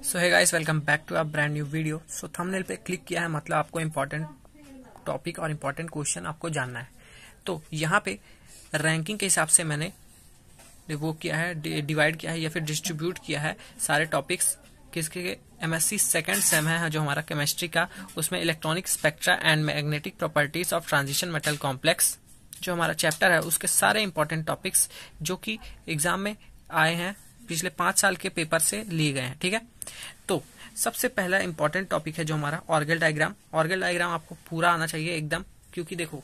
So hi guys, welcome back to a brand new video. So thumbnail पे click किया है मतलब आपको इम्पोर्टेंट टॉपिक और इम्पोर्टेंट क्वेश्चन आपको जानना है। तो यहाँ पे रैंकिंग के हिसाब से मैंने वो किया है, डिवाइड किया है या फिर डिस्ट्रीब्यूट किया है सारे टॉपिक्स किसके। एमएससी सेकंड सेम है जो हमारा केमिस्ट्री का, उसमें electronic spectra and magnetic properties of transition metal complex जो हमारा चैप्टर है उसके सारे इंपॉर्टेंट टॉपिक्स जो कि एग्जाम में आए हैं, पिछले 5 साल के पेपर से लिए गए हैं। ठीक है, तो सबसे पहला इंपॉर्टेंट टॉपिक है जो हमारा ऑर्गल डायग्राम। ऑर्गल डायग्राम आपको पूरा आना चाहिए एकदम, क्योंकि देखो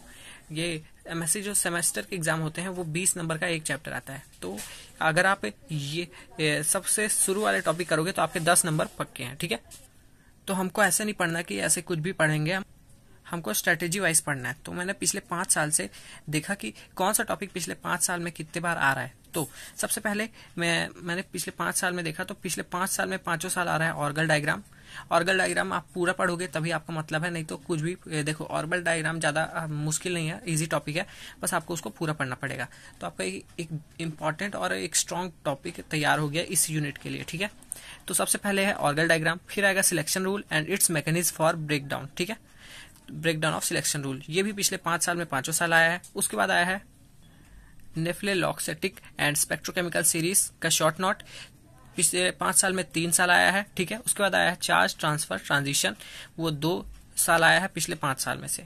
ये एमएससी जो सेमेस्टर के एग्जाम होते हैं वो 20 नंबर का एक चैप्टर आता है। तो अगर आप ये सबसे शुरू वाले टॉपिक करोगे तो आपके 10 नंबर पक्के हैं। ठीक है, तो हमको ऐसे नहीं पढ़ना कि ऐसे कुछ भी पढ़ेंगे, हमको स्ट्रेटेजी वाइज पढ़ना है। तो मैंने पिछले 5 साल से देखा कि कौन सा टॉपिक पिछले 5 साल में कितने बार आ रहा है। तो सबसे पहले मैंने पिछले 5 साल में देखा, तो पिछले 5 साल में 5 साल आ रहा है ऑर्गल डायग्राम। ऑर्गल डायग्राम आप पूरा पढ़ोगे तभी आपका मतलब है, नहीं तो कुछ भी देखो। ऑर्गल डायग्राम ज्यादा मुश्किल नहीं है, इजी टॉपिक है, बस आपको उसको पूरा पढ़ना पड़ेगा। तो आपका एक इम्पॉर्टेंट और एक स्ट्रॉन्ग टॉपिक तैयार हो गया इस यूनिट के लिए। ठीक है, तो सबसे पहले है ऑर्गल डायग्राम, फिर आएगा selection rule and its mechanism for break down. ठीक है, ब्रेकडाउन ऑफ सिलेक्शन रूल, ये भी पिछले 5 साल में 5 साल आया है। उसके बाद आया है नेफ्लेलॉक्सेटिक एंड स्पेक्ट्रोकेमिकल सीरीज का शॉर्ट नोट, पिछले 5 साल में 3 साल आया है। ठीक है, उसके बाद आया है चार्ज ट्रांसफर ट्रांजिशन, वो 2 साल आया है पिछले 5 साल में से।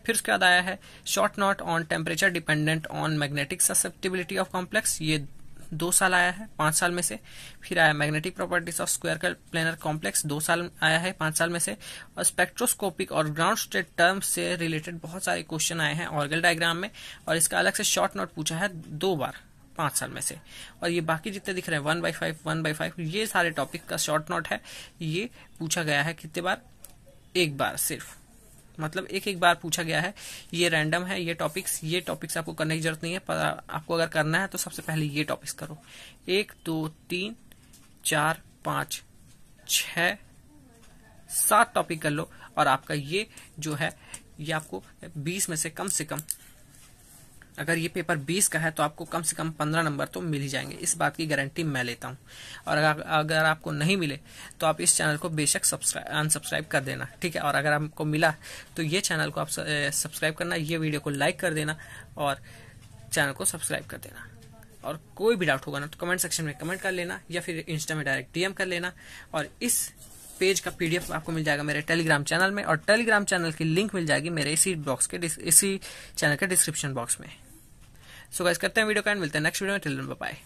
फिर उसके बाद आया है short note on temperature dependent on magnetic susceptibility of complex, ये 2 साल आया है 5 साल में से। फिर आया magnetic properties of square planar complex, 2 साल आया है 5 साल में से। और स्पेक्ट्रोस्कोपिक और ग्राउंड स्टेट टर्म्स से रिलेटेड बहुत सारे क्वेश्चन आए हैं ऑर्गल डायग्राम में, और इसका अलग से शॉर्ट नोट पूछा है 2 बार 5 साल में से। और ये बाकी जितने दिख रहे हैं 1/5 1/5 ये सारे टॉपिक का शॉर्ट नोट है, ये पूछा गया है कितने बार, एक बार सिर्फ, मतलब एक बार पूछा गया है। ये रैंडम है, ये टॉपिक्स आपको करने की जरूरत नहीं है, पर आपको अगर करना है तो सबसे पहले ये टॉपिक्स करो। 1 2 3 4 5 6 7 टॉपिक कर लो, और आपका ये जो है ये आपको 20 में से कम, अगर ये पेपर 20 का है तो आपको कम से कम 15 नंबर तो मिल ही जाएंगे, इस बात की गारंटी मैं लेता हूँ। और अगर आपको नहीं मिले तो आप इस चैनल को बेशक अनसब्सक्राइब कर देना। ठीक है, और अगर आपको मिला तो ये चैनल को आप सब्सक्राइब करना, ये वीडियो को लाइक कर देना और चैनल को सब्सक्राइब कर देना। और कोई भी डाउट होगा ना तो कमेंट सेक्शन में कमेंट कर लेना, या फिर इंस्टा में डायरेक्ट DM कर लेना। और इस पेज का PDF आपको मिल जाएगा मेरे टेलीग्राम चैनल में, और टेलीग्राम चैनल की लिंक मिल जाएगी मेरे इसी चैनल के डिस्क्रिप्शन बॉक्स में। सो गाइस, करते हैं वीडियो का एंड, मिलते हैं नेक्स्ट वीडियो में। Till then bye bye.